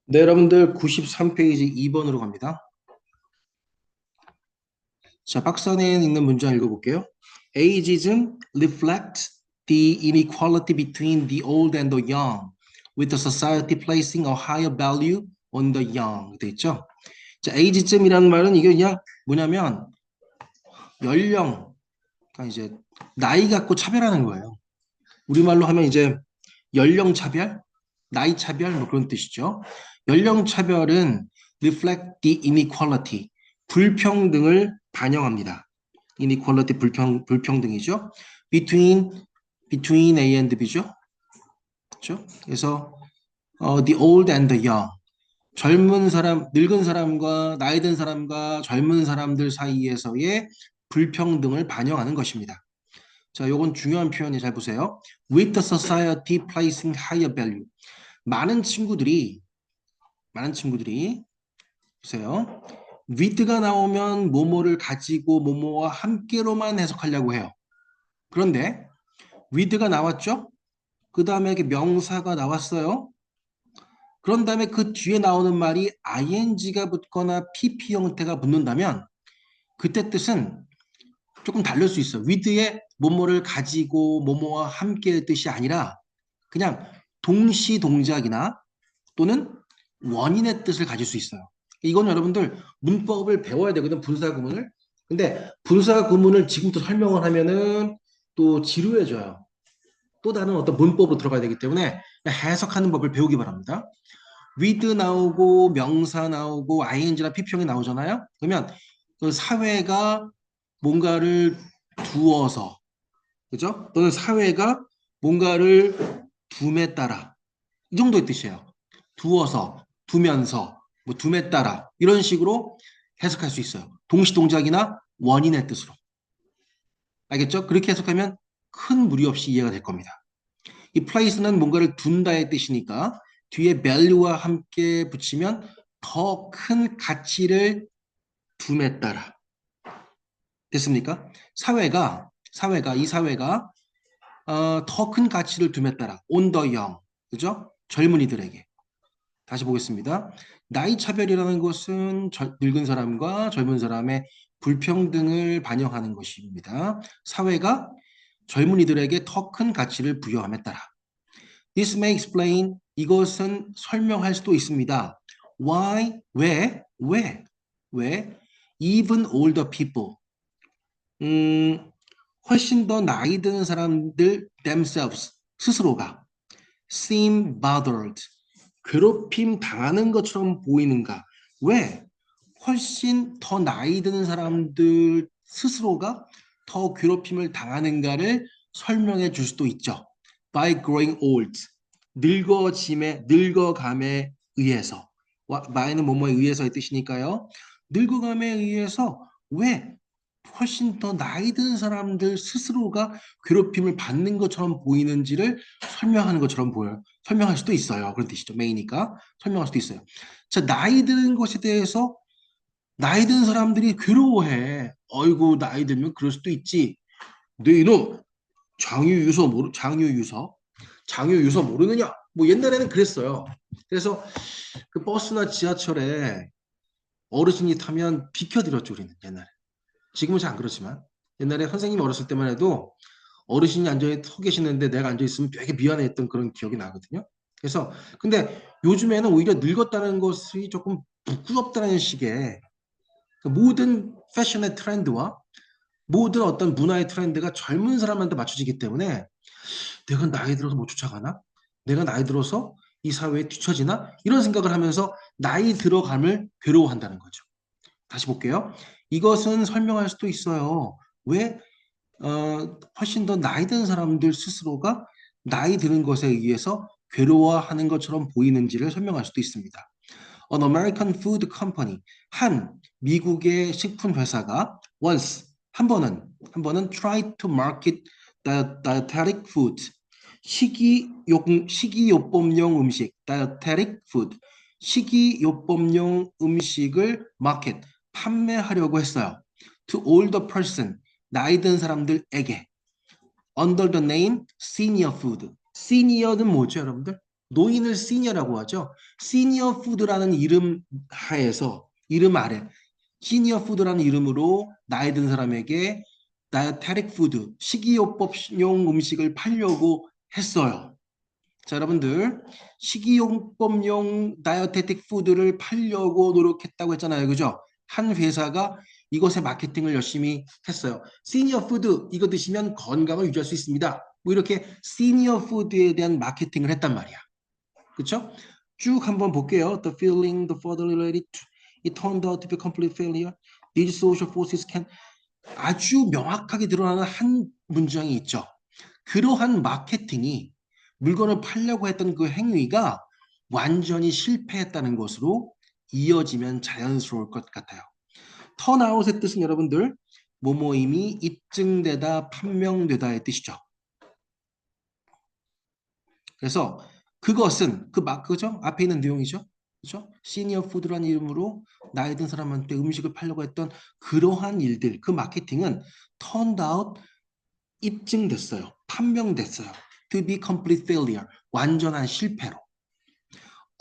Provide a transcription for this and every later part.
네, 여러분들 93페이지 2번으로 갑니다. 자, 박스안에 있는 문장 읽어볼게요. Ageism reflects the inequality between the old and the young, with the society placing a higher value on the young. 돼 있죠? 자, ageism이라는 말은 이게 그냥 뭐냐면 연령, 그러니까 이제 나이 갖고 차별하는 거예요. 우리말로 하면 이제 연령 차별, 나이 차별 뭐 그런 뜻이죠. 연령 차별은 reflect the inequality, 불평등을 반영합니다. inequality 불평등이죠. between A and B죠. 그렇죠? 그래서 the old and the young, 젊은 사람, 늙은 사람과 나이 든 사람과 젊은 사람들 사이에서의 불평등을 반영하는 것입니다. 자, 요건 중요한 표현이 잘 보세요. With the society placing higher value. 많은 친구들이 보세요. with가 나오면 뭐뭐를 가지고 뭐뭐와 함께로만 해석하려고 해요. 그런데 with가 나왔죠? 그 다음에 이렇게 명사가 나왔어요. 그런 다음에 그 뒤에 나오는 말이 ing가 붙거나 pp 형태가 붙는다면 그때 뜻은 조금 다를 수 있어요. with의 뭐뭐를 가지고 뭐뭐와 함께의 뜻이 아니라 그냥 동시 동작이나 또는 원인의 뜻을 가질 수 있어요. 이건 여러분들 문법을 배워야 되거든, 분사 구문을. 근데 분사 구문을 지금부터 설명을 하면은 또 지루해져요. 또 다른 어떤 문법으로 들어가야 되기 때문에 해석하는 법을 배우기 바랍니다. with 나오고 명사 나오고 ing나 pp형이 나오잖아요. 그러면 그 사회가 뭔가를 두어서, 그죠? 또는 사회가 뭔가를 둠에 따라, 이 정도의 뜻이에요. 두어서, 두면서, 뭐 둠에 따라 이런 식으로 해석할 수 있어요. 동시동작이나 원인의 뜻으로. 알겠죠? 그렇게 해석하면 큰 무리 없이 이해가 될 겁니다. 이 place는 뭔가를 둔다의 뜻이니까 뒤에 value와 함께 붙이면 더 큰 가치를 둠에 따라. 됐습니까? 이 사회가 더 큰 가치를 둠에 따라 on the young, 그죠? 젊은이들에게. 다시 보겠습니다. 나이 차별이라는 것은 늙은 사람과 젊은 사람의 불평등을 반영하는 것입니다. 사회가 젊은이들에게 더 큰 가치를 부여함에 따라. This may explain, 이것은 설명할 수도 있습니다. Why, 왜, even older people, 음, 훨씬 더 나이 드는 사람들 themselves, 스스로가 seem bothered, 괴롭힘 당하는 것처럼 보이는가? 왜? 훨씬 더 나이 드는 사람들 스스로가 더 괴롭힘을 당하는가를 설명해 줄 수도 있죠. By growing old, 늙어감에 의해서. by는 뭐뭐에 의해서의 뜻이니까요. 늙어감에 의해서 왜 훨씬 더 나이 든 사람들 스스로가 괴롭힘을 받는 것처럼 보이는지를 설명하는 것처럼 보여요. 설명할 수도 있어요. 그런 뜻이죠. 메이니까 설명할 수도 있어요. 자, 나이 드는 것에 대해서 나이 든 사람들이 괴로워해. 어이구, 나이 들면 그럴 수도 있지. 너 이놈, 장유유서 모르느냐? 뭐 옛날에는 그랬어요. 그래서 그 버스나 지하철에 어르신이 타면 비켜드렸죠, 우리는 옛날에. 지금은 잘 안 그렇지만 옛날에 선생님이 어렸을 때만 해도 어르신이 서 계시는데 내가 앉아 있으면 되게 미안했던 그런 기억이 나거든요. 그래서 근데 요즘에는 오히려 늙었다는 것이 조금 부끄럽다는 식의 그 모든 패션의 트렌드와 모든 어떤 문화의 트렌드가 젊은 사람한테 맞춰지기 때문에 내가 나이 들어서 못 쫓아가나? 내가 나이 들어서 이 사회에 뒤처지나? 이런 생각을 하면서 나이 들어감을 괴로워한다는 거죠. 다시 볼게요. 이것은 설명할 수도 있어요. 왜 훨씬 더 나이 든 사람들 스스로가 나이 드는 것에 의해서 괴로워하는 것처럼 보이는지를 설명할 수도 있습니다. An American Food Company, 한 미국의 식품 회사가 once, 한 번은 tried to market dietetic food, 식이요법용 음식, dietetic food, 식이요법용 음식을 market, 판매하려고 했어요. To older person, 나이 든 사람들에게 under the name senior food. senior는 뭐죠, 여러분들? 노인을 시니어라고 하죠. 시니어 푸드라는 이름 하에서 이름 아래 시니어 푸드라는 이름으로 나이 든 사람에게 다이어테릭 푸드, 식이요법용 음식을 팔려고 했어요. 자, 여러분들 식이요법용 다이어테틱 푸드를 팔려고 노력했다고 했잖아요. 그죠? 한 회사가 이것의 마케팅을 열심히 했어요. 시니어 푸드 이거 드시면 건강을 유지할 수 있습니다. 뭐 이렇게 시니어 푸드에 대한 마케팅을 했단 말이야. 그렇죠? 쭉 한번 볼게요. The feeling, the further related, it turned out to be a complete failure. These social forces can 아주 명확하게 드러나는 한 문장이 있죠. 그러한 마케팅이 물건을 팔려고 했던 그 행위가 완전히 실패했다는 것으로 이어지면 자연스러울 것 같아요. 턴아웃의 뜻은 여러분들 모모임이 입증되다, 판명되다의 뜻이죠. 그래서 그것은 그죠? 앞에 있는 내용이죠. 그죠? 시니어 푸드라는 이름으로 나이 든 사람한테 음식을 팔려고 했던 그러한 일들, 그 마케팅은 turned out 입증됐어요. 판명됐어요. To be complete failure. 완전한 실패로.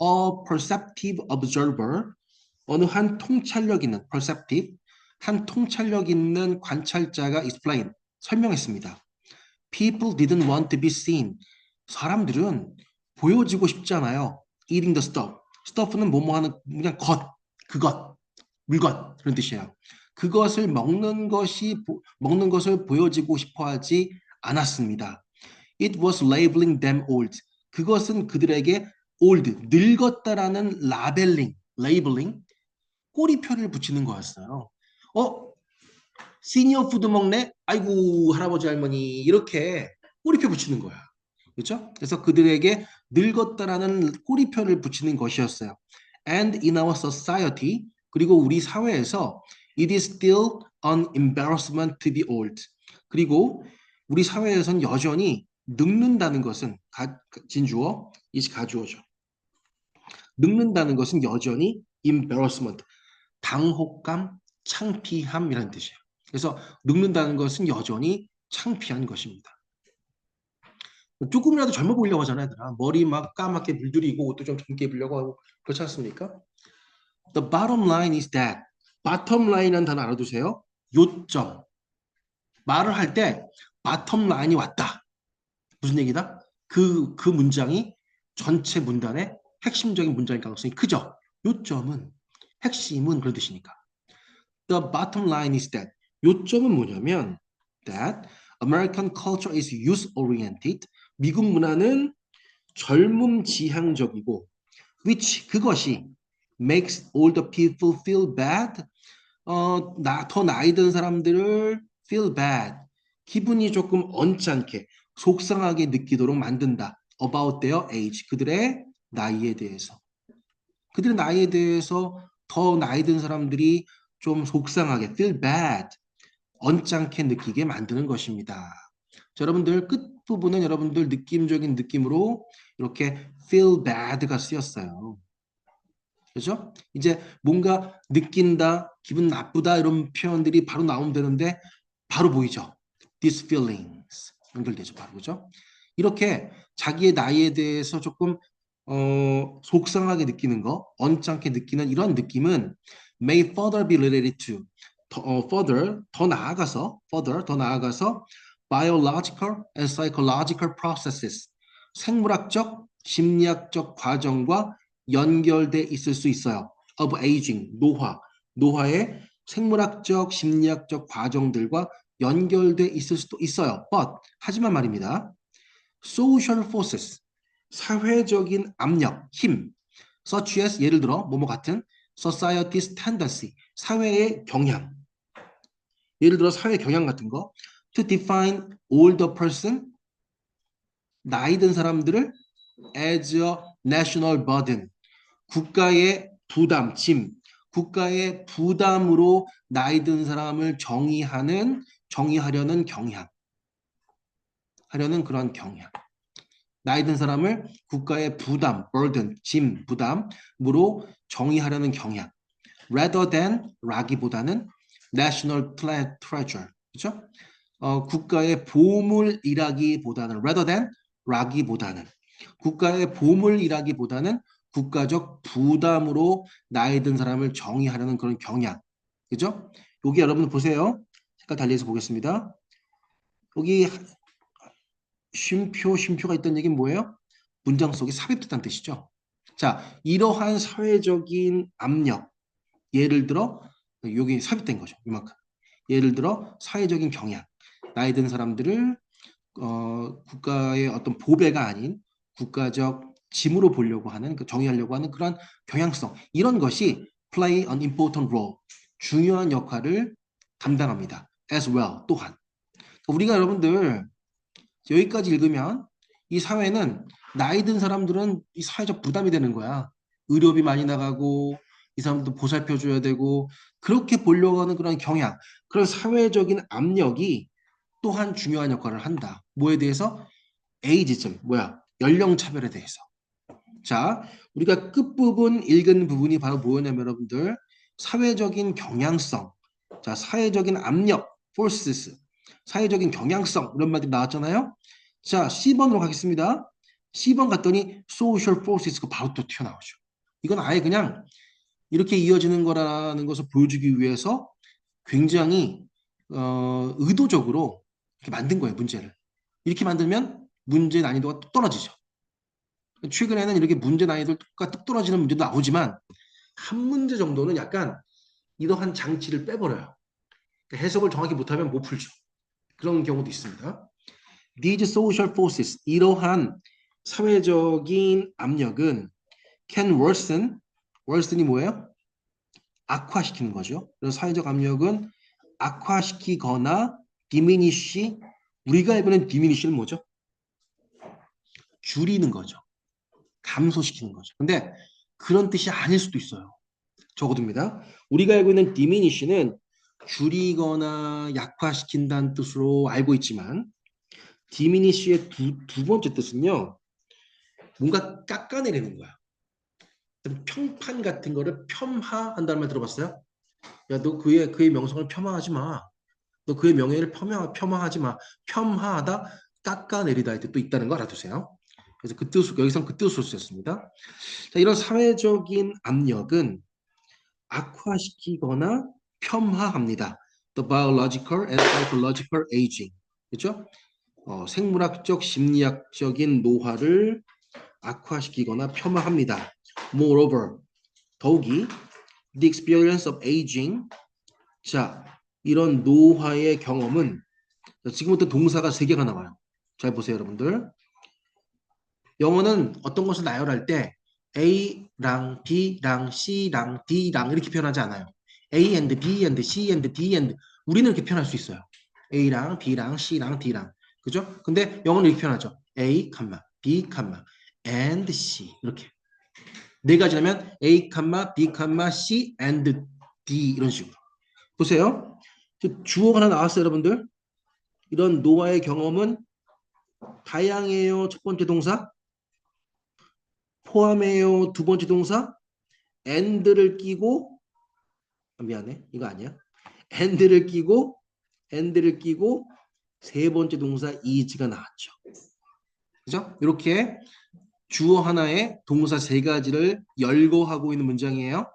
A perceptive observer. 어느 한 통찰력 있는 perceptive. 한 통찰력 있는 관찰자가 explain. 설명했습니다. People didn't want to be seen. 사람들은 보여지고 싶지 않아요. Eating the stuff. stuff는 뭐뭐 하는 그냥 그것, 물건 그런 뜻이에요. 그것을 먹는 것을 보여지고 싶어하지 않았습니다. It was labeling them old. 그것은 그들에게 old, 늙었다라는 레이블링, 꼬리표를 붙이는 거였어요. 시니어 푸드 먹네? 아이고, 할아버지, 할머니. 이렇게 꼬리표 붙이는 거야. 그렇죠? 그래서 그들에게 늙었다라는 꼬리표를 붙이는 것이었어요. And in our society, 그리고 우리 사회에서 it is still an embarrassment to be old. 그리고 우리 사회에선 여전히 늙는다는 것은 진주어, is 가주어죠. 늙는다는 것은 여전히 embarrassment, 당혹감, 창피함이라는 뜻이에요. 그래서 늙는다는 것은 여전히 창피한 것입니다. 조금이라도 젊어 보이려고 하잖아요, 얘들아. 머리 막 까맣게 물들이고 옷도 좀 젊게 입으려고 하고 그렇지 않습니까? The bottom line is that bottom line이라는 단어 알아두세요. 요점. 말을 할 때 bottom line이 왔다. 무슨 얘기다? 그 문장이 전체 문단의 핵심적인 문장일 가능성이 크죠. 요점은 핵심은 그런 뜻이니까. The bottom line is that 요점은 뭐냐면 that American culture is youth-oriented. 미국 문화는 젊음 지향적이고 which 그것이 makes older people feel bad. 더 나이 든 사람들을 feel bad. 기분이 조금 언짢게 속상하게 느끼도록 만든다. About their age. 그들의 나이에 대해서. 그들의 나이에 대해서 더 나이 든 사람들이 좀 속상하게 feel bad. 언짢게 느끼게 만드는 것입니다. 자, 여러분들 끝부분은 여러분들 느낌적인 느낌으로 이렇게 feel bad가 쓰였어요. 그렇죠? 이제 뭔가 느낀다, 기분 나쁘다 이런 표현들이 바로 나오면 되는데 바로 보이죠? These feelings 연결되죠, 바로 그죠? 이렇게 자기의 나이에 대해서 조금 속상하게 느끼는 거, 언짢게 느끼는 이런 느낌은 may further be related to further 더 나아가서 biological and psychological processes 생물학적, 심리학적 과정과 연결돼 있을 수 있어요. of aging 노화의 생물학적, 심리학적 과정들과 연결돼 있을 수도 있어요. But 하지만 말입니다. social forces 사회적인 압력, 힘 such as 예를 들어 뭐뭐 같은 society's tendency 사회의 경향 예를 들어 사회 경향 같은 거 to define older person 나이 든 사람들을 as a national burden 국가의 부담, 국가의 부담으로 나이 든 사람을 정의하려는 그런 경향. 나이 든 사람을 국가의 부담, burden, 부담으로 정의하려는 경향. rather than, 라기보다는 national treasure. 그렇죠? 국가의 보물이라기보다는 rather than, 라기보다는 국가의 보물이라기보다는 국가적 부담으로 나이 든 사람을 정의하려는 그런 경향. 그죠? 여기 여러분 보세요. 색깔 달리해서 보겠습니다. 여기 쉼표가 있다는 얘기는 뭐예요? 문장 속에 삽입됐다는 뜻이죠. 자, 이러한 사회적인 압력, 예를 들어 여기 삽입된 거죠. 이만큼. 예를 들어 사회적인 경향, 나이 든 사람들을 국가의 어떤 보배가 아닌 국가적 짐으로 보려고 하는, 정의하려고 하는 그런 경향성, 이런 것이 play an important role, 중요한 역할을 담당합니다. as well, 또한. 우리가 여러분들 여기까지 읽으면 이 사회는 나이 든 사람들은 이 사회적 부담이 되는 거야. 의료비 많이 나가고 이 사람도 보살펴 줘야 되고 그렇게 보려고 하는 그런 경향, 그런 사회적인 압력이 또한 중요한 역할을 한다. 뭐에 대해서? 에이지즘, 연령 차별에 대해서. 자, 우리가 끝부분 읽은 부분이 바로 뭐냐면 여러분들 사회적인 경향성, 자, 사회적인 압력, forces, 사회적인 경향성 이런 말들이 나왔잖아요. 자, C번으로 가겠습니다. C번 갔더니 social forces가 바로 또 튀어나오죠. 이건 아예 그냥 이렇게 이어지는 거라는 것을 보여주기 위해서 굉장히 의도적으로 이렇게 만든 거예요, 문제를. 이렇게 만들면 문제 난이도가 뚝 떨어지죠. 최근에는 이렇게 문제 난이도가 뚝 떨어지는 문제도 나오지만 한 문제 정도는 약간 이러한 장치를 빼버려요. 그러니까 해석을 정확히 못하면 못 풀죠. 그런 경우도 있습니다. These social forces, 이러한 사회적인 압력은 can worsen, worsen이 뭐예요? 악화시키는 거죠. 그래서 사회적 압력은 악화시키거나 diminish, 우리가 알고 있는 diminish는 뭐죠? 줄이는 거죠. 감소시키는 거죠. 근데 그런 뜻이 아닐 수도 있어요. 적어둡니다. 우리가 알고 있는 diminish는 줄이거나 약화시킨다는 뜻으로 알고 있지만 diminish의 두 번째 뜻은요. 뭔가 깎아내리는 거야. 평판 같은 거를 폄하한다는 말 들어봤어요? 야, 너 그의 명성을 폄하하지 마. 너 그의 명예를 폄하하지 마. 폄하하다, 깎아내리다 할 때 또 있다는 거 알아두세요. 그래서 그 뜻, 여기서 그 뜻으로 쓰였습니다. 자, 이런 사회적인 압력은 악화시키거나 폄하합니다. The biological and psychological aging. 그렇죠? 생물학적, 심리학적인 노화를 악화시키거나 폄하합니다. Moreover, 더욱이 the experience of aging. 자, 이런 노화의 경험은 지금부터 동사가 세 개가 나와요. 잘 보세요, 여러분들. 영어는 어떤 것을 나열할 때 A랑 B랑 C랑 D랑 이렇게 표현하지 않아요. A and B and C and D and 우리는 이렇게 표현할 수 있어요. A랑 B랑 C랑 D랑. 그죠? 근데 영어는 이렇게 표현하죠. A, B, and C 이렇게. 네 가지라면 A, B, C and D 이런 식으로. 보세요. 주어가 하나 나왔어요, 여러분들. 이런 노화의 경험은 다양해요. 첫 번째 동사. 포함해요. 두 번째 동사. and를 끼고 미안해. 이거 아니야. and를 끼고 세 번째 동사 is가 나왔죠. 그죠? 이렇게 주어 하나에 동사 세 가지를 열거하고 있는 문장이에요.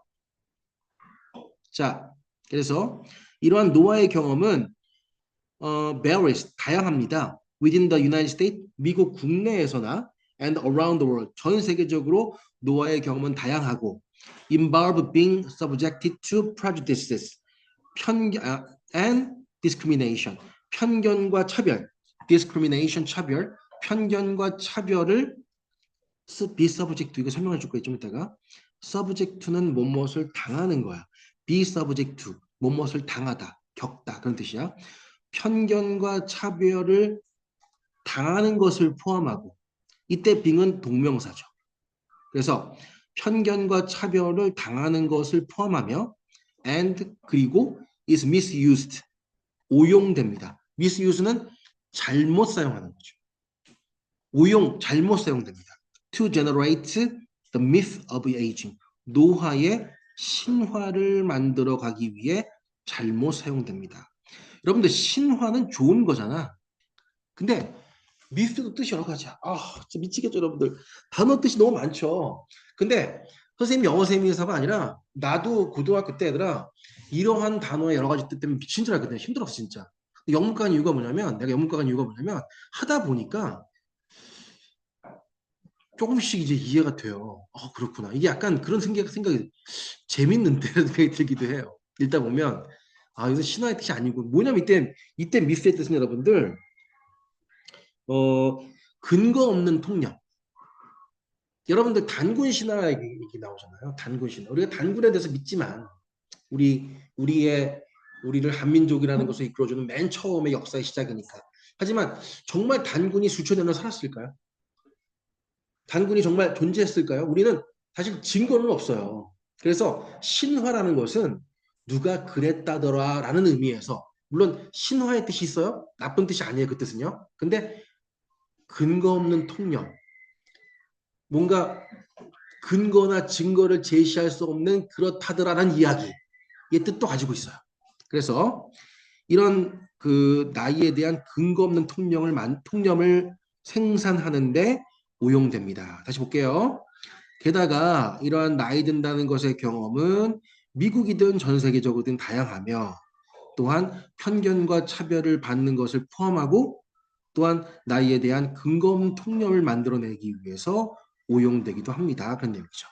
자, 그래서 이러한 노화의 경험은 varies, 다양합니다. Within the United States, 미국 국내에서나 and around the world, 전 세계적으로 노화의 경험은 다양하고 involve being subjected to prejudices, and discrimination, 편견과 차별, discrimination, 차별, 편견과 차별을 be subject to, 이거 설명해 줄 거예요, 좀 이따가. subject to는 뭐뭇을 당하는 거야. be subject to, 뭐뭇을 당하다, 겪다, 그런 뜻이야. 편견과 차별을 당하는 것을 포함하고, 이때 being은 동명사죠. 그래서 편견과 차별을 당하는 것을 포함하며 and 그리고 is misused, 오용됩니다. misuse는 잘못 사용하는 거죠. 잘못 사용됩니다. To generate the myth of aging, 노화의 신화를 만들어 가기 위해 잘못 사용됩니다. 여러분들 신화는 좋은 거잖아. 근데 미스도 뜻이 여러 가지야. 진짜 미치겠죠, 여러분들. 단어 뜻이 너무 많죠. 근데 선생님 영어 선생님이서가 아니라 나도 고등학교 때 얘들아 이러한 단어의 여러 가지 뜻 때문에 미친 줄 알거든요. 힘들었어 진짜. 영문과 간 이유가 뭐냐면 내가 영문과 간 이유가 뭐냐면 하다 보니까 조금씩 이제 이해가 돼요. 그렇구나. 이게 약간 그런 생각이 재밌는데 이런 생각이 들기도 해요. 읽다 보면 이거 신화의 뜻이 아니고 뭐냐면 이때 미스의 뜻은 여러분들 어 근거 없는 통념. 여러분들 단군 신화 얘기 나오잖아요. 단군 신화. 우리가 단군에 대해서 믿지만 우리를 한민족이라는 것을 이끌어주는 맨 처음의 역사의 시작이니까. 하지만 정말 단군이 수천 년을 살았을까요? 단군이 정말 존재했을까요? 우리는 사실 증거는 없어요. 그래서 신화라는 것은 누가 그랬다더라라는 의미에서 물론 신화의 뜻이 있어요. 나쁜 뜻이 아니에요. 그 뜻은요. 근데 근거 없는 통념, 뭔가 근거나 증거를 제시할 수 없는 그렇다더라라는 이야기의 뜻도 가지고 있어요. 그래서 이런 그 나이에 대한 근거 없는 통념을 생산하는데 오용됩니다. 다시 볼게요. 게다가 이러한 나이 든다는 것의 경험은 미국이든 전 세계적이든 다양하며 또한 편견과 차별을 받는 것을 포함하고 또한 나이에 대한 근거 없는 통념을 만들어내기 위해서 오용되기도 합니다. 그런 내용이죠.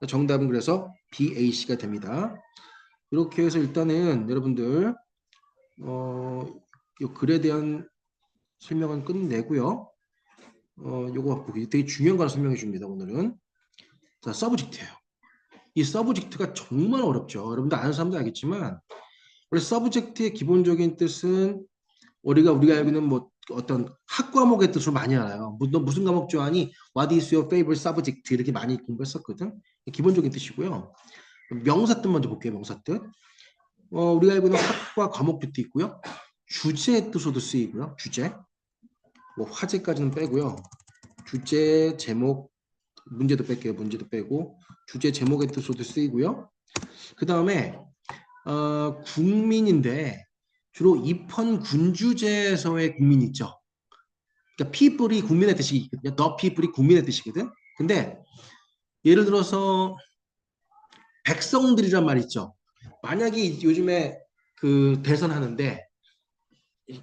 정답은 그래서 BAC가 됩니다. 이렇게 해서 일단은 여러분들 이 글에 대한 설명은 끝내고요. 요거 보기 되게 중요한 걸 설명해 줍니다. 오늘은 자 서브젝트예요. 이 서브젝트가 정말 어렵죠. 여러분들 아는 사람도 알겠지만 원래 서브젝트의 기본적인 뜻은 우리가 알고 있는 뭐 어떤 학과목의 뜻으로 많이 알아요. 너 무슨 과목 좋아하니? What is your favorite subject? 이렇게 많이 공부했었거든. 기본적인 뜻이고요. 명사 뜻 먼저 볼게요. 명사 뜻. 우리가 알고 있는 학과 과목 뜻도 있고요. 주제의 뜻으로도 쓰이고요. 주제. 뭐 화제까지는 빼고요. 주제, 제목, 문제도 뺄게요. 문제도 빼고 주제, 제목의 뜻으로도 쓰이고요. 그 다음에 국민인데 주로 입헌 군주제에서의 국민 있죠. 그러니까 people이 국민의 뜻이거든요. The people이 국민의 뜻이거든. 근데 예를 들어서 백성들이란 말 있죠. 만약에 요즘에 그 대선 하는데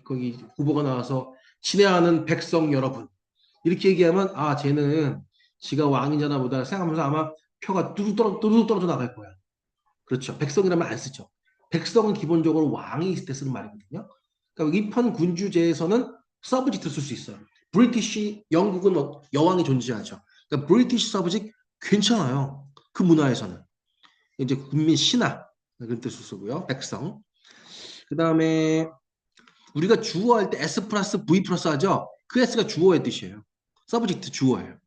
거기 후보가 나와서 친애하는 백성 여러분 이렇게 얘기하면 쟤는 지가 왕이잖아 보다 생각하면서 아마 표가 뚜둑 떨어져 나갈 거야. 그렇죠. 백성이라면 안 쓰죠. 백성은 기본적으로 왕이 있을 때 쓰는 말이거든요. 그러니까 입헌 군주제에서는 서브젝트 쓸 수 있어요. 브리티시 영국은 뭐 여왕이 존재하죠. 그러니까 브리티시 서브젝트 괜찮아요. 그 문화에서는 이제 국민 신하 그런 뜻을 쓰고요. 백성. 그 다음에 우리가 주어할 때 S 플러스 V 플러스 하죠. 그 S가 주어의 뜻이에요. 서브젝트 주어예요.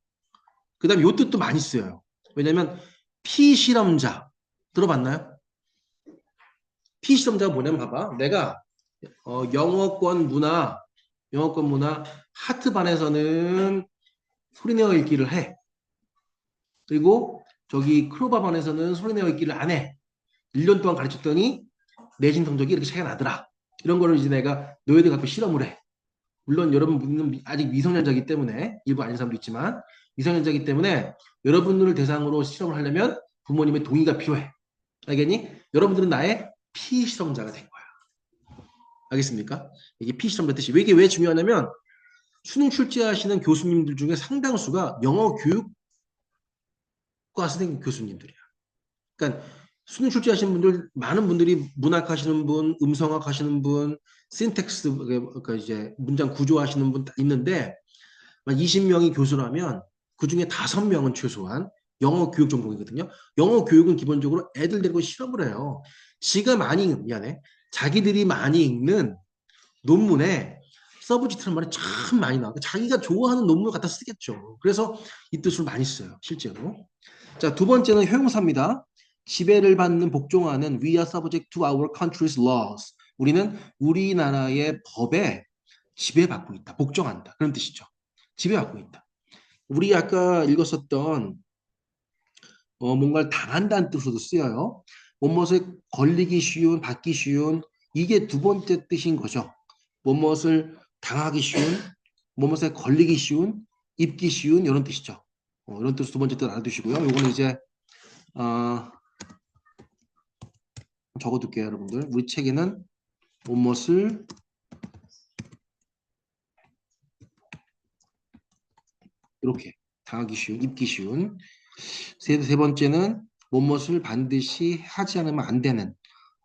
그 다음에 요 뜻도 많이 쓰여요. 왜냐면 피실험자 들어봤나요? 피실험자가 뭐냐면 봐봐. 내가 영어권 문화 하트반에서는 소리내어 읽기를 해. 그리고 저기 크로바반에서는 소리내어 읽기를 안 해. 1년 동안 가르쳤더니 내신 성적이 이렇게 차이가 나더라. 이런 거를 이제 내가 너희들 갖고 실험을 해. 물론 여러분은 아직 미성년자이기 때문에 일부 아닌 사람도 있지만 미성년자이기 때문에 여러분들을 대상으로 실험을 하려면 부모님의 동의가 필요해. 알겠니? 여러분들은 나의 피실험자가 된 거야. 알겠습니까? 이게 피실험자 뜻이 이게 왜 중요하냐면 수능 출제하시는 교수님들 중에 상당수가 영어 교육과 선생님 교수님들이야. 그러니까 수능 출제하시는 분들 많은 분들이 문학 하시는 분, 음성학 하시는 분, 신텍스 그러니까 이제 문장 구조하시는 분 있는데 20명이 교수라면 그중에 5명은 최소한 영어 교육 전공이거든요. 영어 교육은 기본적으로 애들 데리고 실험을 해요. 자기들이 많이 읽는 논문에 서브젝트란 말이 참 많이 나와요. 자기가 좋아하는 논문을 갖다 쓰겠죠. 그래서 이 뜻을 많이 써요. 실제로. 자, 두 번째는 형용사입니다. 지배를 받는 복종하는 we are subject to our country's laws. 우리는 우리나라의 법에 지배받고 있다. 복종한다. 그런 뜻이죠. 지배받고 있다. 우리 아까 읽었었던 뭔가를 당한다는 뜻으로도 쓰여요. 뭐뭇에 걸리기 쉬운, 받기 쉬운 이게 두 번째 뜻인 거죠. 뭐뭇을 당하기 쉬운, 뭐뭐에 걸리기 쉬운, 입기 쉬운 이런 뜻이죠. 이런 뜻 두 번째 뜻 알아두시고요. 요거는 이제 적어둘게요, 여러분들. 우리 책에는 뭐뭇을 이렇게 당하기 쉬운, 입기 쉬운. 세 번째는 뭐뭇을 반드시 하지 않으면 안 되는.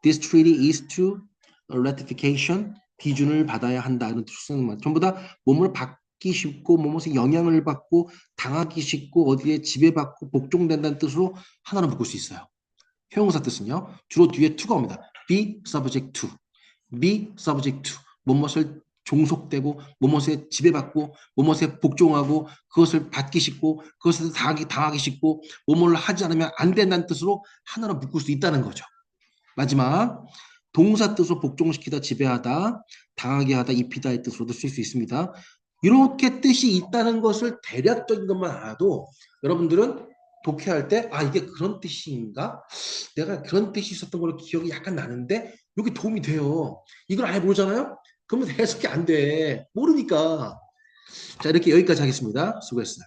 This treaty is to ratification. 비준을 받아야 한다. 이런 뜻을 쓰는 말. 전부 다 몸을 받기 쉽고 몸에 영향을 받고 당하기 쉽고 어디에 지배받고 복종된다는 뜻으로 하나로 묶을 수 있어요. 형용사 뜻은요. 주로 뒤에 to가 옵니다. be subject to. be subject to. 무엇을 종속되고 무엇에 지배받고 무엇에 복종하고 그것을 받기 쉽고 그것을 당하기 쉽고 무엇을 하지 않으면 안 된다는 뜻으로 하나로 묶을 수 있다는 거죠. 마지막 동사 뜻으로 복종시키다, 지배하다, 당하게 하다, 입히다의 뜻으로도 쓸 수 있습니다. 이렇게 뜻이 있다는 것을 대략적인 것만 알아도 여러분들은 독해할 때 이게 그런 뜻인가? 내가 그런 뜻이 있었던 걸로 기억이 약간 나는데 여기 도움이 돼요. 이걸 아예 모르잖아요? 그러면 해석이 안 돼. 모르니까. 자, 이렇게 여기까지 하겠습니다. 수고했어요.